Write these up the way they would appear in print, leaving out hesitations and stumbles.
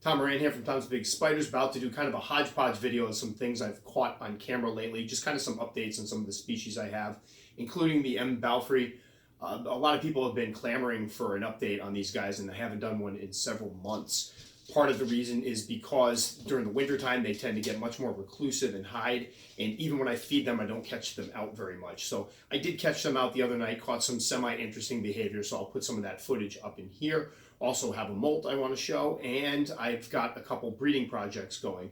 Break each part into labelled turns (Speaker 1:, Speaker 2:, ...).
Speaker 1: Tom Moran here from Tom's Big Spiders, about to do kind of a hodgepodge video of some things I've caught on camera lately, just kind of some updates on some of the species I have, including the M. balfouri. A lot of people have been clamoring for an update on these guys, and I haven't done one in several months. Part of the reason is because during the wintertime, they tend to get much more reclusive and hide, and even when I feed them, I don't catch them out very much. So I did catch them out the other night, caught some semi-interesting behavior, so I'll put some of that footage up in here. Also have a molt I want to show, and I've got a couple breeding projects going.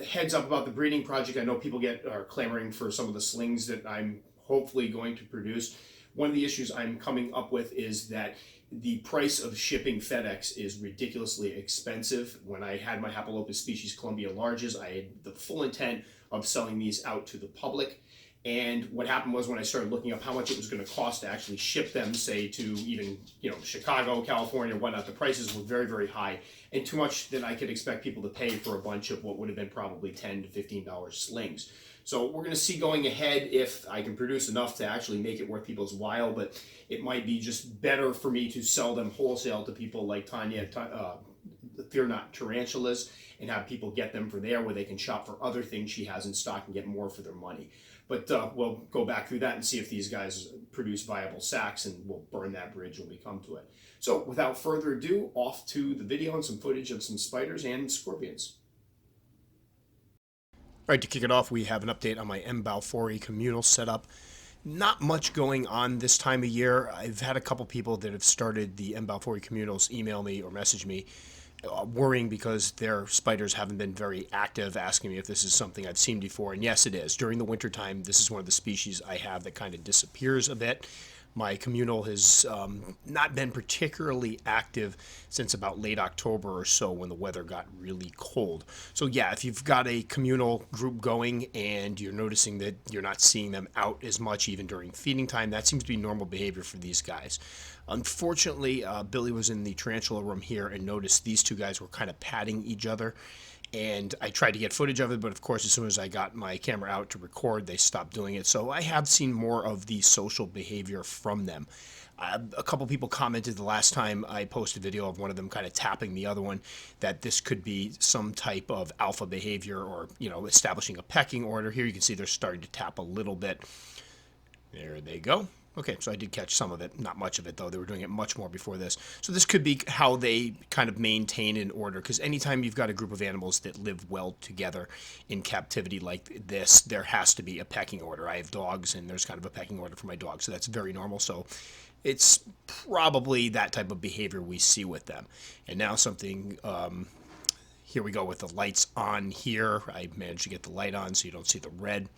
Speaker 1: Heads up about the breeding project, I know people are clamoring for some of the slings that I'm hopefully going to produce. One of the issues I'm coming up with is that the price of shipping FedEx is ridiculously expensive. When I had my Hapalopus species Columbia larges, I had the full intent of selling these out to the public. And what happened was, when I started looking up how much it was going to cost to actually ship them, say to even, Chicago, California, whatnot, the prices were very, very high, and too much that I could expect people to pay for a bunch of what would have been probably $10 to $15 slings. So we're going to see going ahead if I can produce enough to actually make it worth people's while, but it might be just better for me to sell them wholesale to people like Tanya, Fear Not Tarantulas, and have people get them from there where they can shop for other things she has in stock and get more for their money. But we'll go back through that and see if these guys produce viable sacks, and we'll burn that bridge when we come to it. So without further ado, off to the video and some footage of some spiders and scorpions. All right, to kick it off, we have an update on my M. balfouri communal setup. Not much going on this time of year. I've had a couple people that have started the M. balfouri communals email me or message me worrying because their spiders haven't been very active, asking me if this is something I've seen before. And yes, it is. During the wintertime, this is one of the species I have that kind of disappears a bit. My communal has not been particularly active since about late October or so, when the weather got really cold. So yeah, if you've got a communal group going and you're noticing that you're not seeing them out as much even during feeding time, that seems to be normal behavior for these guys. Unfortunately, Billy was in the tarantula room here and noticed these two guys were kind of patting each other. And I tried to get footage of it, but of course, as soon as I got my camera out to record, they stopped doing it. So I have seen more of the social behavior from them. A couple people commented the last time I posted a video of one of them kind of tapping the other one, that this could be some type of alpha behavior, or, establishing a pecking order. Here you can see they're starting to tap a little bit. There they go. Okay, so I did catch some of it, not much of it though. They were doing it much more before this. So this could be how they kind of maintain an order, because anytime you've got a group of animals that live well together in captivity like this, there has to be a pecking order. I have dogs, and there's kind of a pecking order for my dogs, so that's very normal. So it's probably that type of behavior we see with them. And now something, here we go with the lights on here. I managed to get the light on so you don't see the red.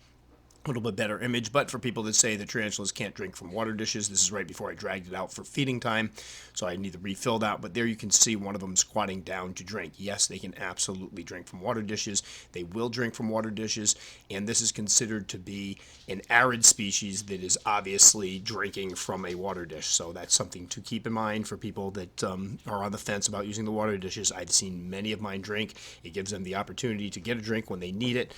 Speaker 1: A little bit better image, but for people that say the tarantulas can't drink from water dishes, this is right before I dragged it out for feeding time, so I need to refill that. But there you can see one of them squatting down to drink. Yes, they can absolutely drink from water dishes. They will drink from water dishes, and this is considered to be an arid species that is obviously drinking from a water dish. So that's something to keep in mind for people that are on the fence about using the water dishes. I've seen many of mine drink. It gives them the opportunity to get a drink when they need it,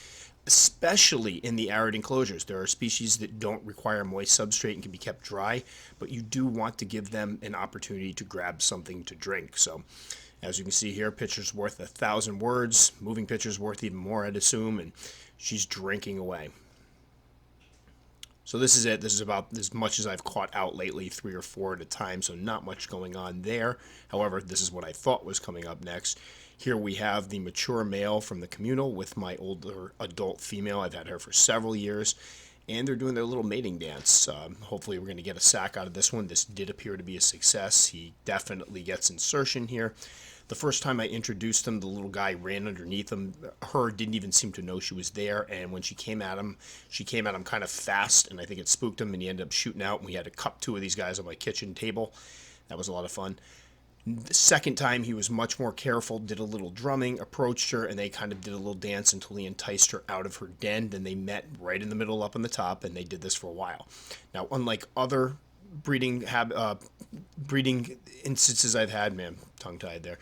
Speaker 1: especially in the arid enclosures. There are species that don't require moist substrate and can be kept dry, but you do want to give them an opportunity to grab something to drink. So as you can see here, picture's worth 1,000 words. Moving picture's worth even more, I'd assume, and she's drinking away. So this is it. This is about as much as I've caught out lately, 3 or 4 at a time, so not much going on there. However, this is what I thought was coming up next. Here we have the mature male from the communal with my older adult female. I've had her for several years, and they're doing their little mating dance. Hopefully we're going to get a sack out of this one. This did appear to be a success. He definitely gets insertion here. The first time I introduced him, the little guy ran underneath him. Her didn't even seem to know she was there, and when she came at him kind of fast, and I think it spooked him, and he ended up shooting out, and we had to cup 2 of these guys on my kitchen table. That was a lot of fun. The second time, he was much more careful, did a little drumming, approached her, and they kind of did a little dance until he enticed her out of her den. Then they met right in the middle up on the top, and they did this for a while. Now, unlike other breeding instances I've had, man, tongue-tied there,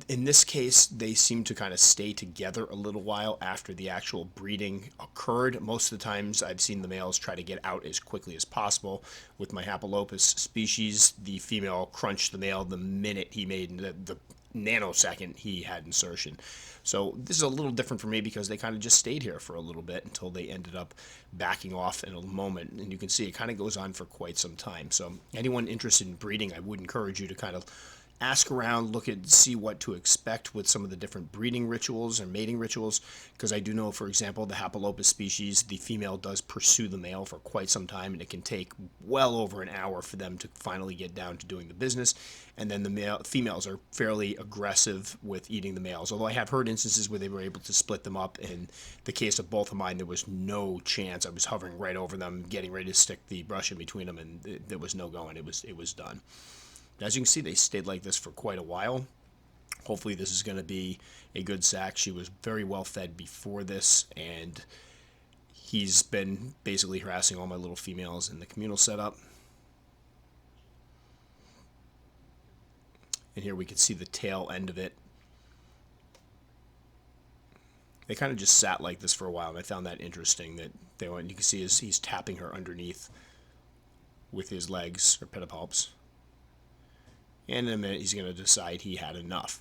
Speaker 1: in this case, they seem to kind of stay together a little while after the actual breeding occurred. Most of the times I've seen the males try to get out as quickly as possible. With my Hapalopus species, the female crunched the male the minute he made the nanosecond he had insertion. So this is a little different for me because they kind of just stayed here for a little bit until they ended up backing off in a moment. And you can see it kind of goes on for quite some time. So anyone interested in breeding, I would encourage you to kind of ask around, look at, see what to expect with some of the different breeding rituals or mating rituals, because I do know, for example, the Hapalopus species, the female does pursue the male for quite some time, and it can take well over an hour for them to finally get down to doing the business. And then the females are fairly aggressive with eating the males, although I have heard instances where they were able to split them up. In the case of both of mine, there was no chance. I was hovering right over them, getting ready to stick the brush in between them, and there was no going. It was done. As you can see, they stayed like this for quite a while. Hopefully this is going to be a good sack. She was very well fed before this, and he's been basically harassing all my little females in the communal setup. And here we can see the tail end of it. They kind of just sat like this for a while, and I found that interesting that they went. You can see he's tapping her underneath with his legs or pedipalps. And in a minute, he's going to decide he had enough.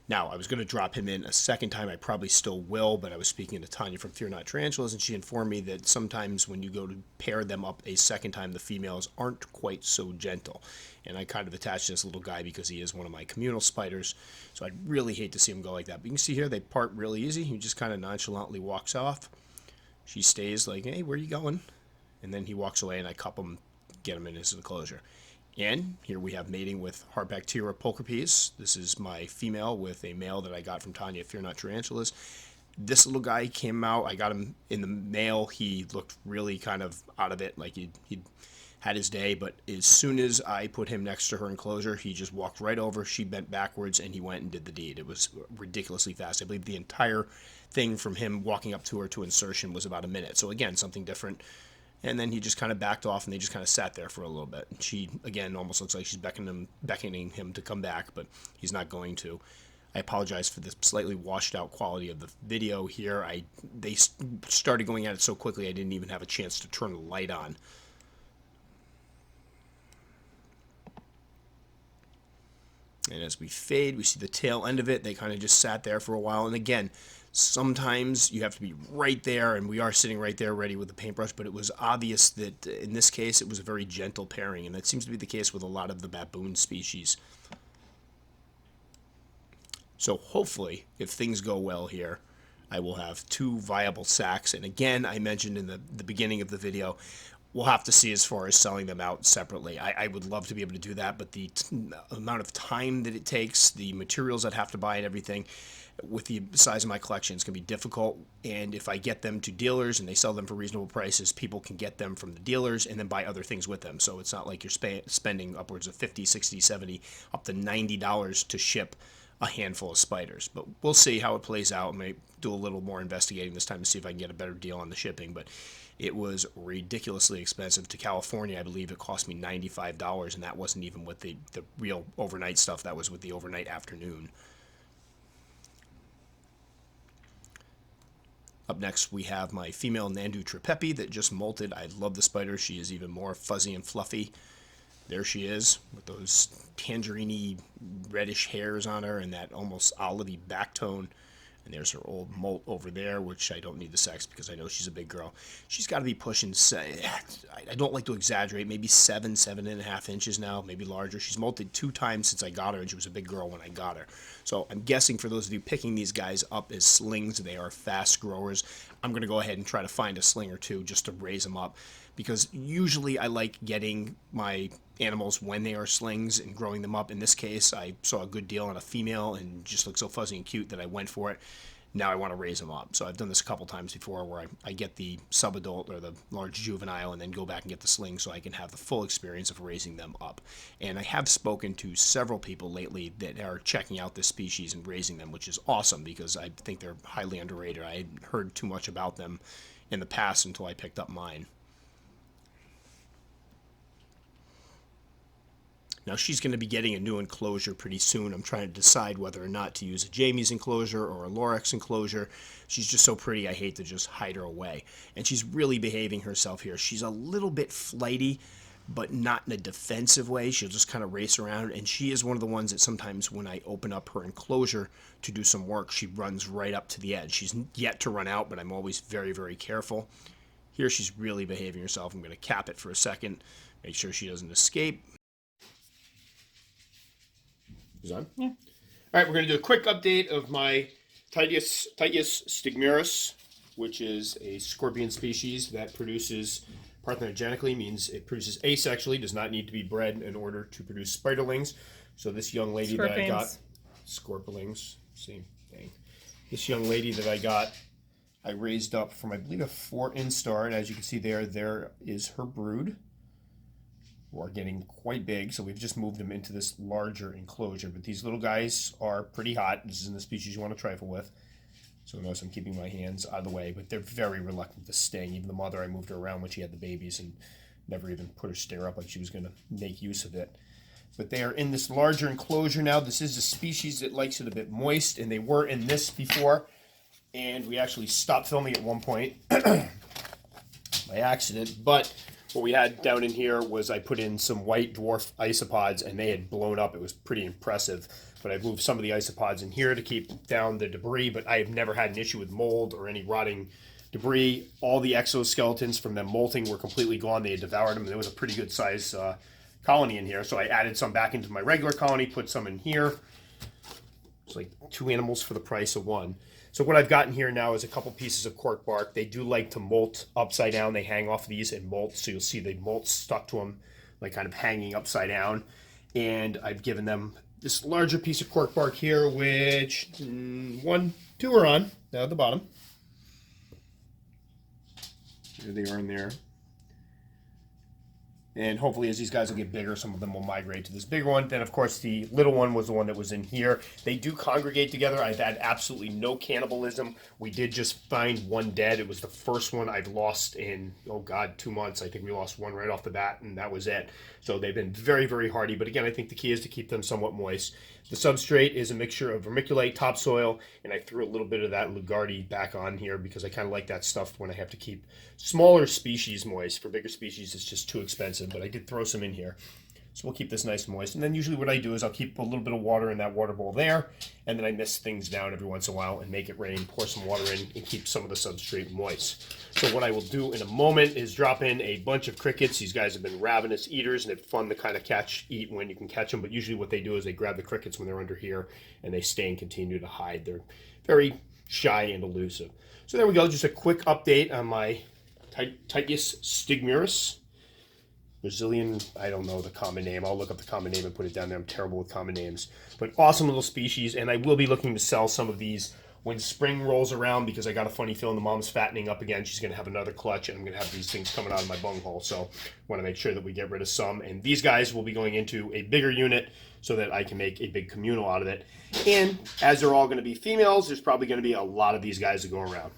Speaker 1: Now, I was going to drop him in a second time. I probably still will, but I was speaking to Tanya from Fear Not Tarantulas, and she informed me that sometimes when you go to pair them up a second time, the females aren't quite so gentle. And I kind of attached this little guy because he is one of my communal spiders, so I'd really hate to see him go like that. But you can see here, they part really easy. He just kind of nonchalantly walks off. She stays like, hey, where are you going? And then he walks away, and I cup him, get him in his enclosure. And here we have mating with Heartbacteria pulchripes. This is my female with a male that I got from Tanya Fear Not Tarantulas. This little guy came out. I got him in the male. He looked really kind of out of it, like he'd had his day. But as soon as I put him next to her enclosure, he just walked right over. She bent backwards, and he went and did the deed. It was ridiculously fast. I believe the entire thing from him walking up to her to insertion was about a minute. So again, something different. And then he just kind of backed off, and they just kind of sat there for a little bit. And she, again, almost looks like she's beckoning him to come back, but he's not going to. I apologize for the slightly washed out quality of the video here. They started going at it so quickly I didn't even have a chance to turn the light on. And as we fade, we see the tail end of it. They kind of just sat there for a while. And again, sometimes you have to be right there, and we are sitting right there ready with the paintbrush, but it was obvious that in this case it was a very gentle pairing, and that seems to be the case with a lot of the baboon species. So hopefully, if things go well here, I will have 2 viable sacks. And again, I mentioned in the beginning of the video, we'll have to see as far as selling them out separately. I would love to be able to do that, but the amount of time that it takes, the materials I'd have to buy and everything, with the size of my collection, it's going to be difficult. And if I get them to dealers and they sell them for reasonable prices, people can get them from the dealers and then buy other things with them. So it's not like you're spending upwards of $50, $60, $70, up to $90 to ship a handful of spiders. But we'll see how it plays out. I may do a little more investigating this time to see if I can get a better deal on the shipping. But it was ridiculously expensive. To California, I believe it cost me $95, and that wasn't even with the real overnight stuff. That was with the overnight afternoon. Up next, we have my female N.tripepii that just molted. I love the spider. She is even more fuzzy and fluffy. There she is with those tangerine reddish hairs on her and that almost olivey back tone. And there's her old molt over there, which I don't need the sex because I know she's a big girl. She's got to be pushing, I don't like to exaggerate, maybe 7.5 inches now, maybe larger. She's molted 2 times since I got her, and she was a big girl when I got her. So I'm guessing for those of you picking these guys up as slings, they are fast growers. I'm going to go ahead and try to find a sling or 2 just to raise them up, because usually I like getting my animals when they are slings and growing them up. In this case, I saw a good deal on a female and just looked so fuzzy and cute that I went for it. Now I want to raise them up. So I've done this a couple times before where I get the subadult or the large juvenile and then go back and get the sling so I can have the full experience of raising them up. And I have spoken to several people lately that are checking out this species and raising them, which is awesome because I think they're highly underrated. I hadn't heard too much about them in the past until I picked up mine. Now she's going to be getting a new enclosure pretty soon. I'm trying to decide whether or not to use a Jamie's enclosure or a Lorex enclosure. She's just so pretty, I hate to just hide her away. And she's really behaving herself here. She's a little bit flighty. but not in a defensive way. She'll just kind of race around, and she is one of the ones that sometimes when I open up her enclosure to do some work, she runs right up to the edge. She's yet to run out, but I'm always very, very careful. Here she's really behaving herself. I'm going to cap it for a second, make sure she doesn't escape. Is on? Yeah. All right, we're going to do a quick update of my Titius stigmurus, which is a scorpion species that produces parthenogenically, means it produces asexually, does not need to be bred in order to produce spiderlings. So this young lady that I got, scorpions, same thing. This young lady that I got, I raised up from, I believe, a 4 instar, and as you can see there is her brood, who are getting quite big. So we've just moved them into this larger enclosure. But these little guys are pretty hot. This isn't the species you want to trifle with. So notice I'm keeping my hands out of the way, but they're very reluctant to sting. Even the mother, I moved her around when she had the babies and never even put her stare up like she was going to make use of it. But they are in this larger enclosure now. This is a species that likes it a bit moist, and they were in this before. And we actually stopped filming at one point by accident. But what we had down in here was I put in some white dwarf isopods, and they had blown up. It was pretty impressive. But I've moved some of the isopods in here to keep down the debris, but I have never had an issue with mold or any rotting debris. All the exoskeletons from them molting were completely gone. They had devoured them, and there was a pretty good size colony in here. So I added some back into my regular colony, put some in here. It's like 2 animals for the price of 1. So what I've gotten here now is a couple pieces of cork bark. They do like to molt upside down. They hang off these and molt, so you'll see the molt stuck to them, like kind of hanging upside down. And I've given them this larger piece of cork bark here, which 2 are on down at the bottom. There they are in there. And hopefully as these guys will get bigger, some of them will migrate to this bigger one. Then, of course, the little one was the one that was in here. They do congregate together. I've had absolutely no cannibalism. We did just find one dead. It was the first one I've lost in, 2 months. I think we lost one right off the bat, and that was it. So they've been very, very hardy. But again, I think the key is to keep them somewhat moist. The substrate is a mixture of vermiculite, topsoil, and I threw a little bit of that Lugardi back on here because I kind of like that stuff when I have to keep smaller species moist. For bigger species, it's just too expensive, but I did throw some in here. So we'll keep this nice and moist. And then usually what I do is I'll keep a little bit of water in that water bowl there, and then I mist things down every once in a while and make it rain, pour some water in, and keep some of the substrate moist. So what I will do in a moment is drop in a bunch of crickets. These guys have been ravenous eaters, and it's fun to kind of eat when you can catch them. But usually what they do is they grab the crickets when they're under here, and they stay and continue to hide. They're very shy and elusive. So there we go, just a quick update on my Titius stigmurus. Brazilian, I don't know the common name. I'll look up the common name and put it down there. I'm terrible with common names. But awesome little species, and I will be looking to sell some of these when spring rolls around because I got a funny feeling the mom's fattening up again. She's going to have another clutch, and I'm going to have these things coming out of my bunghole. So I want to make sure that we get rid of some. And these guys will be going into a bigger unit so that I can make a big communal out of it. And as they're all going to be females, there's probably going to be a lot of these guys that go around.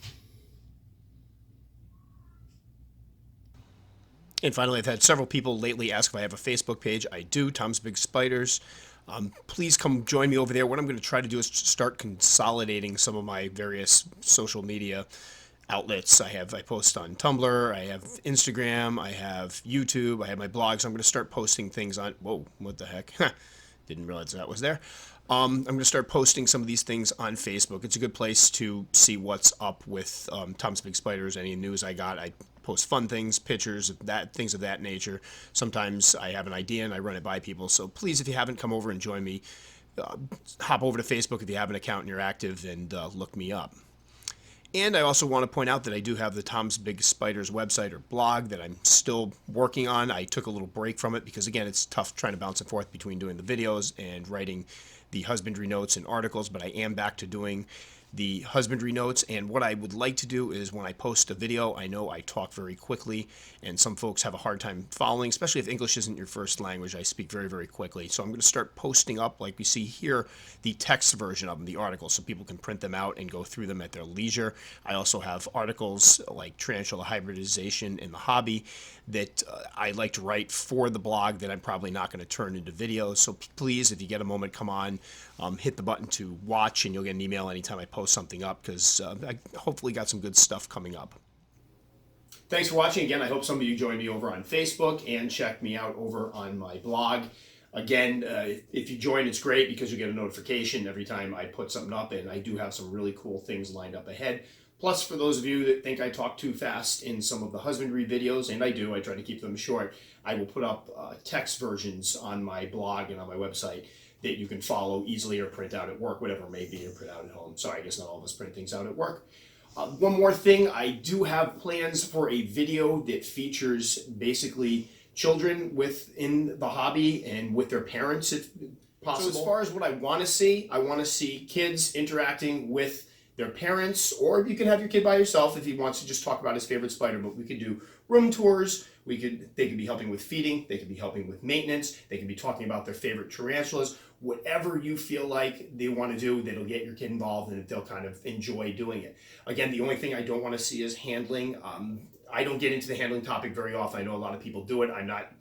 Speaker 1: And finally, I've had several people lately ask if I have a Facebook page. I do, Tom's Big Spiders. Please come join me over there. What I'm going to try to do is start consolidating some of my various social media outlets. I post on Tumblr, I have Instagram, I have YouTube, I have my blog. So I'm going to start posting things on, whoa, what the heck? Didn't realize that was there. I'm going to start posting some of these things on Facebook. It's a good place to see what's up with Tom's Big Spiders, any news I got. I post fun things, pictures, things of that nature. Sometimes I have an idea and I run it by people. So please, if you haven't, come over and join me. Hop over to Facebook if you have an account and you're active, and look me up. And I also want to point out that I do have the Tom's Big Spiders website or blog that I'm still working on. I took a little break from it because, again, it's tough trying to bounce and forth between doing the videos and writing the husbandry notes and articles, but I am back to doing the husbandry notes. And what I would like to do is when I post a video, I know I talk very quickly, and some folks have a hard time following, especially if English isn't your first language. I speak very, very quickly. So I'm going to start posting up, like we see here, the text version of them, the articles, so people can print them out and go through them at their leisure. I also have articles like tarantula hybridization in the hobby that I like to write for the blog that I'm probably not going to turn into videos. So please, if you get a moment, come on, hit the button to watch, and you'll get an email anytime I post something up, because I hopefully got some good stuff coming up. Thanks for watching. Again, I hope some of you join me over on Facebook and check me out over on my blog. Again, if you join, it's great because you get a notification every time I put something up, and I do have some really cool things lined up ahead. Plus, for those of you that think I talk too fast in some of the husbandry videos, and I do, I try to keep them short, I will put up text versions on my blog and on my website that you can follow easily or print out at work, whatever it may be, or print out at home. Sorry, I guess not all of us print things out at work. One more thing, I do have plans for a video that features basically children within the hobby and with their parents if possible. So as far as what I want to see kids interacting with their parents, or you can have your kid by yourself if he wants to just talk about his favorite spider, but we could do room tours, they could be helping with feeding, they could be helping with maintenance, they could be talking about their favorite tarantulas, whatever you feel like they want to do, that'll get your kid involved and they'll kind of enjoy doing it. Again, the only thing I don't want to see is handling. I don't get into the handling topic very often. I know a lot of people do it. I'm not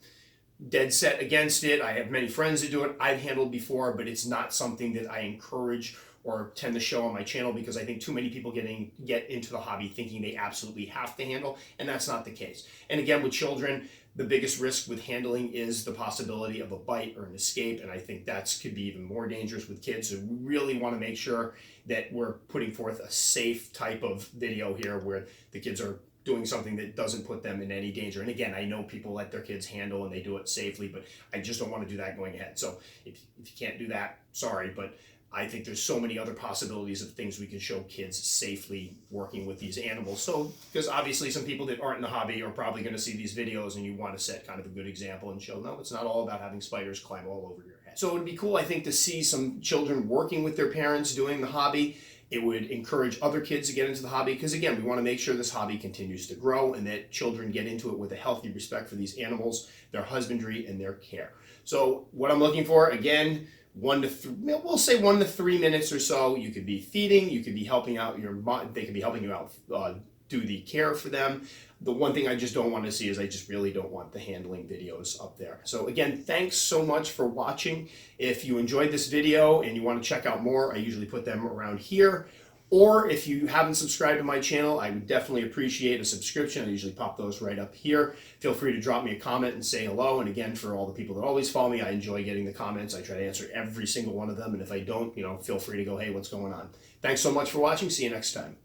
Speaker 1: dead set against it. I have many friends that do it. I've handled before, but it's not something that I encourage or tend to show on my channel because I think too many people get into the hobby thinking they absolutely have to handle, and that's not the case. And again, with children, the biggest risk with handling is the possibility of a bite or an escape, and I think that could be even more dangerous with kids. So we really want to make sure that we're putting forth a safe type of video here where the kids are doing something that doesn't put them in any danger. And again, I know people let their kids handle and they do it safely, but I just don't want to do that going ahead. So if you can't do that, sorry, but I think there's so many other possibilities of things we can show kids safely working with these animals. So, because obviously some people that aren't in the hobby are probably going to see these videos and you want to set kind of a good example and show, no, it's not all about having spiders climb all over your head. So it would be cool, I think, to see some children working with their parents doing the hobby. It would encourage other kids to get into the hobby because, again, we want to make sure this hobby continues to grow and that children get into it with a healthy respect for these animals, their husbandry, and their care. So what I'm looking for, again, we'll say 1 to 3 minutes or so. You could be feeding, you could be helping out they could be helping you out, do the care for them. The one thing I just don't want to see is I just really don't want the handling videos up there. So again, thanks so much for watching. If you enjoyed this video and you want to check out more, I usually put them around here. Or if you haven't subscribed to my channel, I would definitely appreciate a subscription. I usually pop those right up here. Feel free to drop me a comment and say hello. And again, for all the people that always follow me, I enjoy getting the comments. I try to answer every single one of them. And if I don't, feel free to go, hey, what's going on? Thanks so much for watching. See you next time.